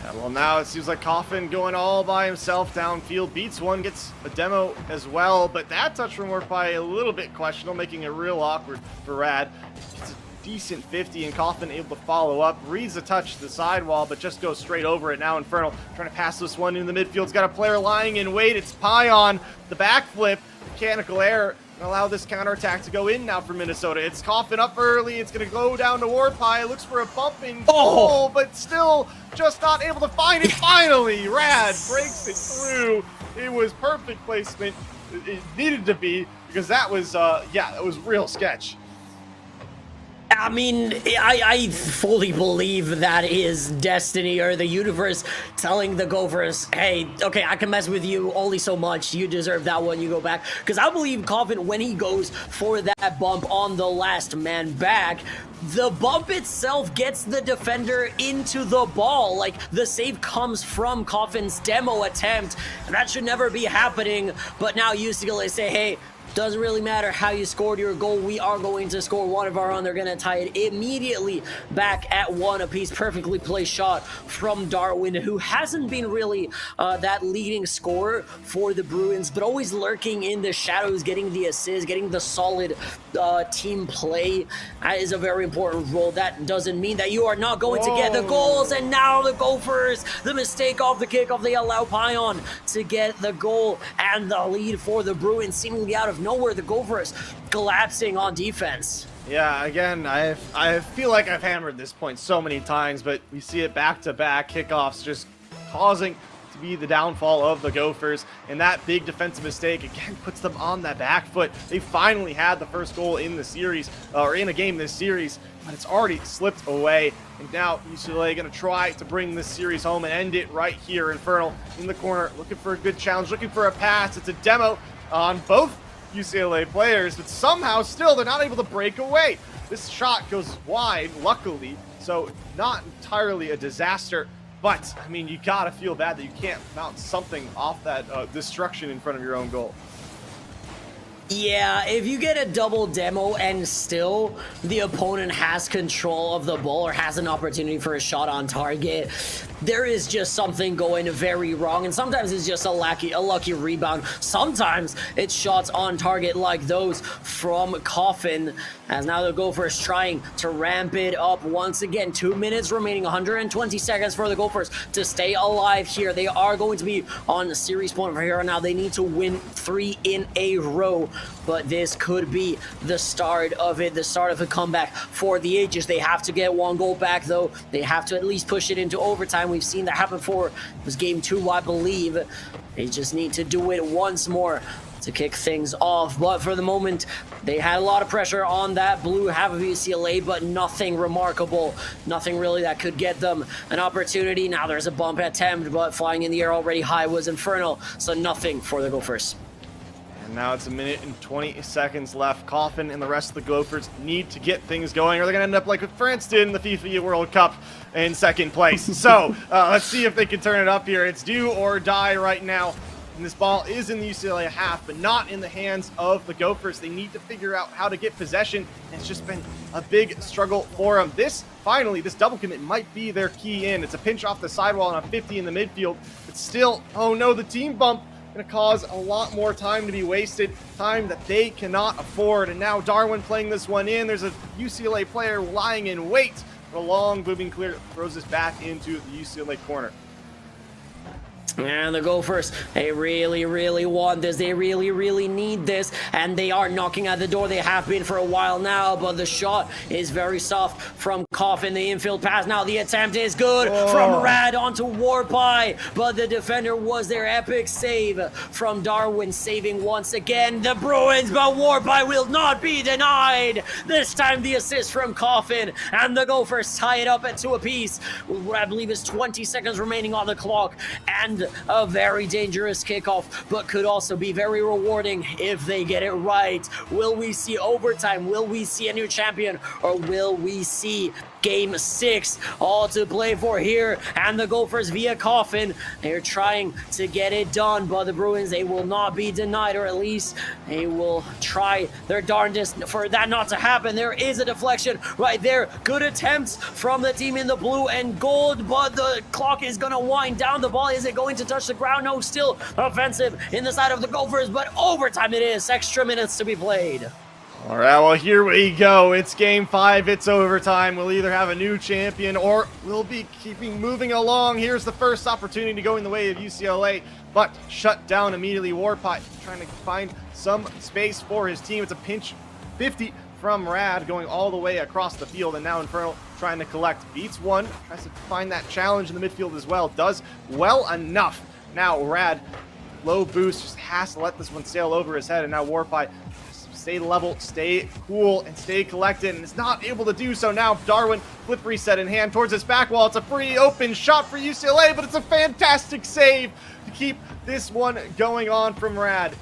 Yeah, well, now it seems like Coffin going all by himself downfield. Beats one, gets a demo as well, but that touch from Warpie a little bit questionable, making it real awkward for Rad. Gets a decent 50, and Coffin able to follow up. Reads the touch to the sidewall, but just goes straight over it. Now Infernal trying to pass this one into the midfield. It's got a player lying in wait. It's Pion, the backflip, mechanical error. Allow this counterattack to go in now for Minnesota. It's Coffin up early. It's going to go down to Warpie. Looks for a bumping goal, but still just not able to find it. Finally, Rad breaks it through. It was perfect placement. It needed to be, because that was, that was real sketch. I mean, I fully believe that is destiny or the universe telling the Gophers, hey, okay, I can mess with you only so much. You deserve that one. You go back. Because I believe Coffin, when he goes for that bump on the last man back, the bump itself gets the defender into the ball. Like, the save comes from Coffin's demo attempt, and that should never be happening. But now UCLA say, hey, doesn't really matter how you scored your goal. We are going to score one of our own. They're going to tie it immediately back at one apiece. Perfectly placed shot from Darwin, who hasn't been really that leading scorer for the Bruins, but always lurking in the shadows, getting the assists, getting the solid team play. That is a very important role. That doesn't mean that you are not going to get the goals. And now the Gophers, the mistake off the kickoff, they allow Pion to get the goal and the lead for the Bruins, seemingly out of nowhere. The Gophers collapsing on defense. Yeah, again, I feel like I've hammered this point so many times, but we see it back-to-back kickoffs just causing to be the downfall of the Gophers, and that big defensive mistake again puts them on that back foot. They finally had the first goal in the series, or in a game this series, but it's already slipped away. And now UCLA going to try to bring this series home and end it right here. Infernal in the corner, looking for a good challenge, looking for a pass. It's a demo on both UCLA players, but somehow still they're not able to break away. This shot goes wide, luckily, so not entirely a disaster, but I mean, you gotta feel bad that you can't mount something off that destruction in front of your own goal. Yeah, if you get a double demo and still the opponent has control of the ball or has an opportunity for a shot on target, there is just something going very wrong. And sometimes it's just a lucky rebound. Sometimes it's shots on target like those from Coffin, as now the Gophers trying to ramp it up once again. 2 minutes remaining, 120 seconds for the Gophers to stay alive here. They are going to be on the series point from here on out. They need to win 3 in a row. But this could be the start of it, the start of a comeback for the Ages. They have to get 1 goal back, though. They have to at least push it into overtime. We've seen that happen before. It was game 2, I believe. They just need to do it once more to kick things off. But for the moment, they had a lot of pressure on that blue half of UCLA, but nothing remarkable. Nothing really that could get them an opportunity. Now there's a bump attempt, but flying in the air already high was Infernal, so nothing for the Gophers. And now it's 1 minute and 20 seconds left. Coffin and the rest of the Gophers need to get things going, or they're going to end up like what France did in the FIFA World Cup in second place. So let's see if they can turn it up here. It's do or die right now. And this ball is in the UCLA half, but not in the hands of the Gophers. They need to figure out how to get possession. It's just been a big struggle for them. Finally, this double commit might be their key in. It's a pinch off the sidewall and a 50 in the midfield. But still, oh no, the team bump going to cause a lot more time to be wasted, time that they cannot afford. And now Darwin playing this one in. There's a UCLA player lying in wait for a long booming clear, throws this back into the UCLA corner. And the Gophers, they really, really want this. They really, really need this. And they are knocking at the door. They have been for a while now, but the shot is very soft from Coffin. The infield pass. Now the attempt is good from Rad onto Warpie, but the defender was their epic save from Darwin, saving once again the Bruins, but Warpie will not be denied. This time the assist from Coffin, and the Gophers tie it up at 2 apiece. What I believe is 20 seconds remaining on the clock, and a very dangerous kickoff, but could also be very rewarding if they get it right. Will we see overtime? Will we see a new champion? Or will we see Game 6, all to play for here, and the Gophers via Coffin. They're trying to get it done, but the Bruins, they will not be denied, or at least they will try their darndest for that not to happen. There is a deflection right there. Good attempts from the team in the blue and gold, but the clock is going to wind down. The ball, is it going to touch the ground? No, still offensive in the side of the Gophers, but overtime it is. Extra minutes to be played. All right, well, here we go. It's game 5. It's overtime. We'll either have a new champion or we'll be keeping moving along. Here's the first opportunity going the way of UCLA, but shut down immediately. Warpie trying to find some space for his team. It's a pinch 50 from Rad going all the way across the field, and now Infernal trying to collect. Beats one, tries to find that challenge in the midfield as well. Does well enough. Now Rad, low boost, just has to let this one sail over his head, and now Warpie stay level, stay cool, and stay collected, and is not able to do so. Now Darwin, flip reset in hand towards his back wall. It's a free open shot for UCLA, but it's a fantastic save to keep this one going on from Rad.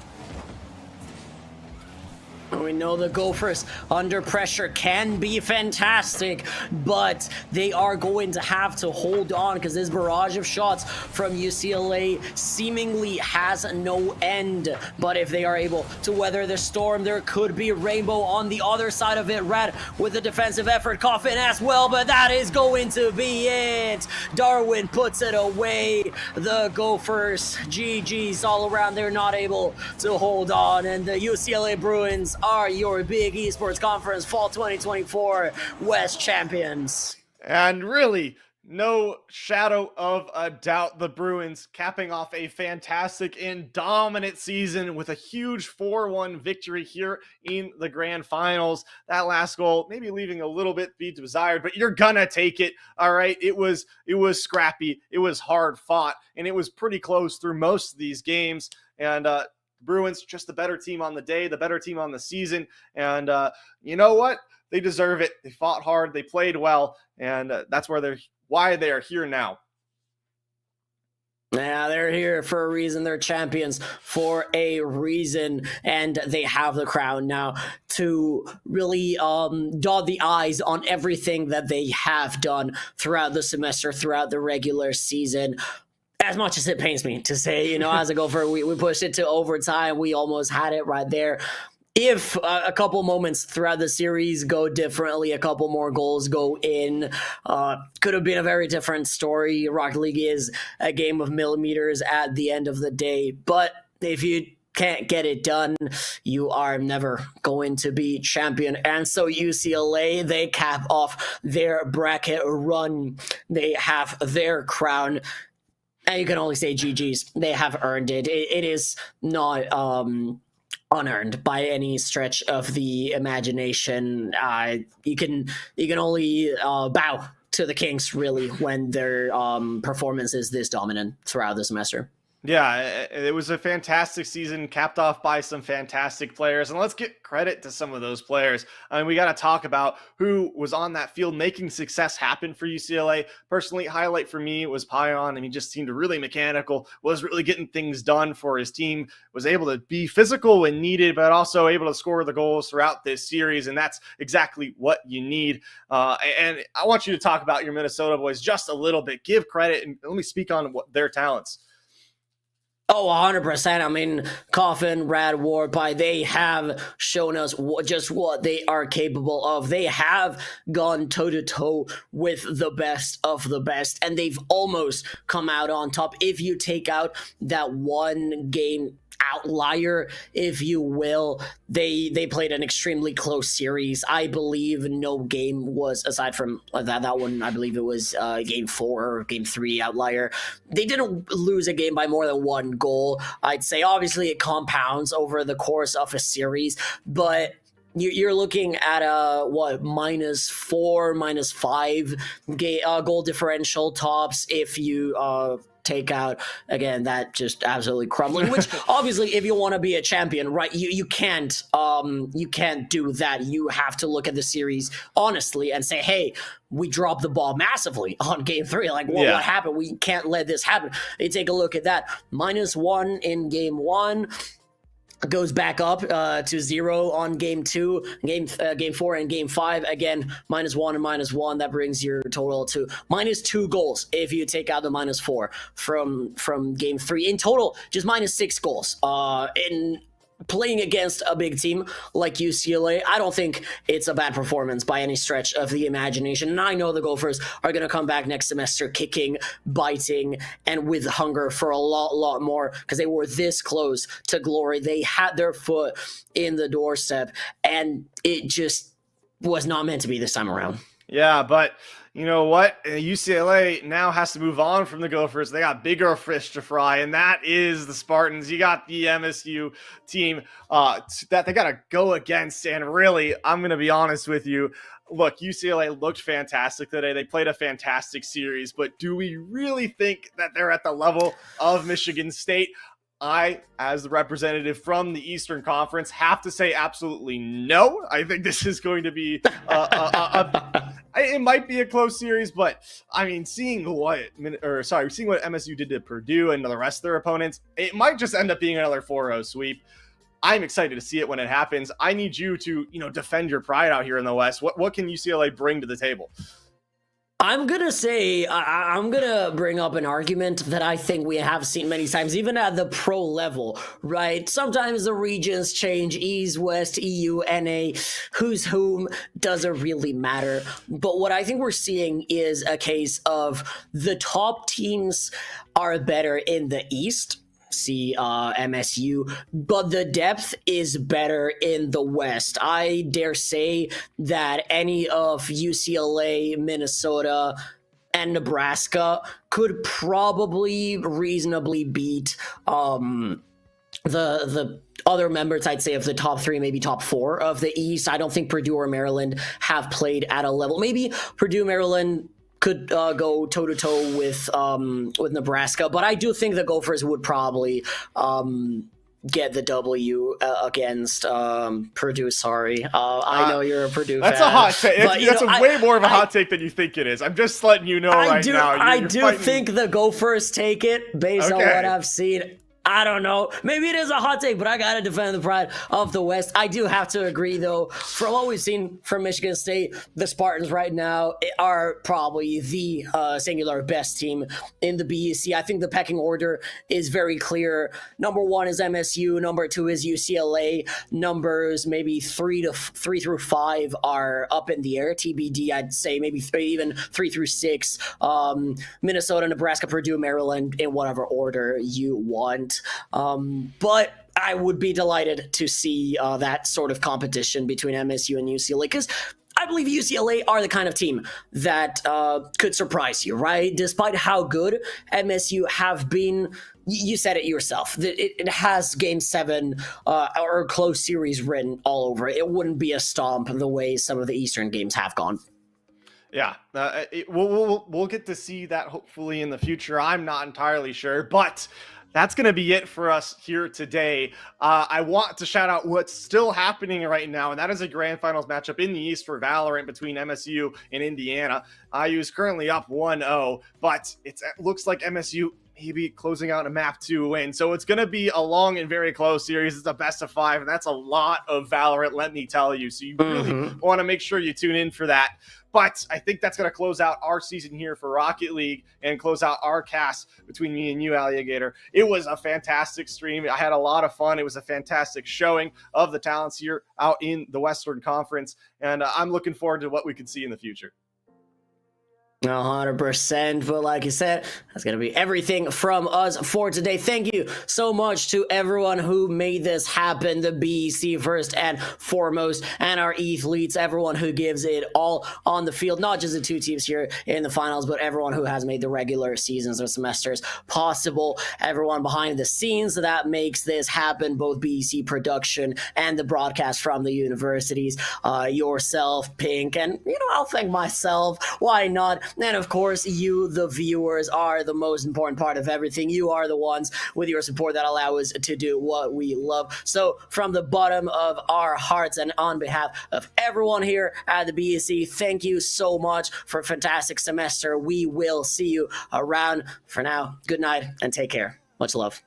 We know the Gophers under pressure can be fantastic, but they are going to have to hold on because this barrage of shots from UCLA seemingly has no end. But if they are able to weather the storm, there could be a rainbow on the other side of it. Rad with a defensive effort, Coffin as well, but that is going to be it. Darwin puts it away. The Gophers, GG's all around. They're not able to hold on, and the UCLA Bruins are your Big Esports Conference Fall 2024 West champions. And really, no shadow of a doubt, the Bruins capping off a fantastic and dominant season with a huge 4-1 victory here in the grand finals. That last goal maybe leaving a little bit to be desired, but you're gonna take it. All right, it was scrappy, it was hard fought, and it was pretty close through most of these games. And Bruins, just the better team on the day, the better team on the season. And you know what? They deserve it. They fought hard. They played well. And that's why they are here now. Yeah, they're here for a reason. They're champions for a reason, and they have the crown now to really dot the I's on everything that they have done throughout the semester, throughout the regular season. As much as it pains me to say, as a Gopher, we pushed it to overtime. We almost had it right there. If a couple moments throughout the series go differently, a couple more goals go in, could have been a very different story. Rocket League is a game of millimeters at the end of the day. But if you can't get it done, you are never going to be champion. And so UCLA, they cap off their bracket run. They have their crown. And you can only say GG's. They have earned it. It is not unearned by any stretch of the imagination. You can only bow to the Kings, really, when their performance is this dominant throughout the semester. Yeah, it was a fantastic season, capped off by some fantastic players. And let's get credit to some of those players. I mean, we got to talk about who was on that field making success happen for UCLA. Personally, highlight for me was Pion. I mean, he just seemed really mechanical, was really getting things done for his team, was able to be physical when needed, but also able to score the goals throughout this series. And that's exactly what you need. And I want you to talk about your Minnesota boys just a little bit. Give credit and let me speak on their talents. Oh, 100%. I mean, Coffin, Rad, Warpie, they have shown us just what they are capable of. They have gone toe-to-toe with the best of the best, and they've almost come out on top. If you take out that one game outlier, if you will, they played an extremely close series. I believe no game was, aside from that one, I believe it was game 4 or game 3 outlier. They didn't lose a game by more than one goal. I'd say obviously it compounds over the course of a series, but you're looking at a -4, -5 goal differential tops if you take out, again, that just absolutely crumbling, which obviously if you want to be a champion, right, you can't do that. You have to look at the series honestly and say, hey, we dropped the ball massively on game 3. Like, what happened? We can't let this happen. You take a look at that. -1 in game 1. goes back up to 0 on game 2, game 4, and game 5. Again, -1 and -1. That brings your total to -2 goals if you take out the -4 from game 3. In total, just -6 goals. In playing against a big team like UCLA, I don't think it's a bad performance by any stretch of the imagination. And I know the Gophers are going to come back next semester kicking, biting, and with hunger for a lot more, because they were this close to glory. They had their foot in the doorstep, and it just was not meant to be this time around. Yeah, but you know what? UCLA now has to move on from the Gophers. They got bigger fish to fry, and that is the Spartans. You got the MSU team that they got to go against. And really, I'm going to be honest with you. Look, UCLA looked fantastic today. They played a fantastic series, but do we really think that they're at the level of Michigan State? I, as the representative from the Eastern Conference, have to say absolutely no. I think this is going to be it might be a close series, but I mean, seeing what MSU did to Purdue and the rest of their opponents, it might just end up being another 4-0 sweep. I'm excited to see it when it happens. I need you to, defend your pride out here in the West. What can UCLA bring to the table? I'm going to say, I'm going to bring up an argument that I think we have seen many times, even at the pro level, right? Sometimes the regions change, East, West, EU, NA, who's whom, doesn't really matter. But what I think we're seeing is a case of the top teams are better in the East, see MSU, but the depth is better in the West. I dare say that any of UCLA, Minnesota, and Nebraska could probably reasonably beat the other members, I'd say, of the top 3, maybe top 4 of the East. I don't think Purdue or Maryland have played at a level. Maybe Purdue, Maryland could go toe-to-toe with Nebraska, but I do think the Gophers would probably get the W against Purdue. Sorry. I know you're a Purdue fan. That's a hot take. That's way more of a hot take than you think it is. I'm just letting you know now. I do think the Gophers take it based on what I've seen. I don't know. Maybe it is a hot take, but I got to defend the pride of the West. I do have to agree, though, from what we've seen from Michigan State, the Spartans right now are probably the singular best team in the BEC. I think the pecking order is very clear. Number 1 is MSU. Number 2 is UCLA. Numbers maybe 3 through 5 are up in the air. TBD, I'd say maybe even 3 through 6. Minnesota, Nebraska, Purdue, Maryland, in whatever order you want. But I would be delighted to see that sort of competition between MSU and UCLA, because I believe UCLA are the kind of team that could surprise you, right? Despite how good MSU have been, you said it yourself, that it has Game 7 or close series written all over it. It wouldn't be a stomp the way some of the Eastern games have gone. Yeah, we'll get to see that hopefully in the future. I'm not entirely sure, but that's going to be it for us here today. I want to shout out what's still happening right now, and that is a grand finals matchup in the East for Valorant between MSU and Indiana. IU is currently up 1-0, but it looks like MSU maybe closing out a map 2 win. So it's going to be a long and very close series. It's a best of 5, and that's a lot of Valorant, let me tell you. So you really want to make sure you tune in for that. But I think that's going to close out our season here for Rocket League and close out our cast between me and you, Alligator. It was a fantastic stream. I had a lot of fun. It was a fantastic showing of the talents here out in the Western Conference. And I'm looking forward to what we can see in the future. 100%, but like you said, that's gonna be everything from us for today. Thank you so much to everyone who made this happen, the BEC first and foremost, and our athletes, everyone who gives it all on the field, not just the 2 teams here in the finals, but everyone who has made the regular seasons or semesters possible, everyone behind the scenes that makes this happen, both BEC production and the broadcast from the universities, yourself, Pink, and I'll thank myself, why not? And of course, you, the viewers, are the most important part of everything. You are the ones with your support that allow us to do what we love. So from the bottom of our hearts and on behalf of everyone here at the BEC, thank you so much for a fantastic semester. We will see you around. For now, good night and take care. Much love.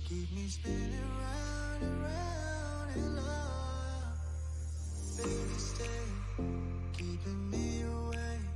keep me spinning round and round in love. Baby, stay, keeping me away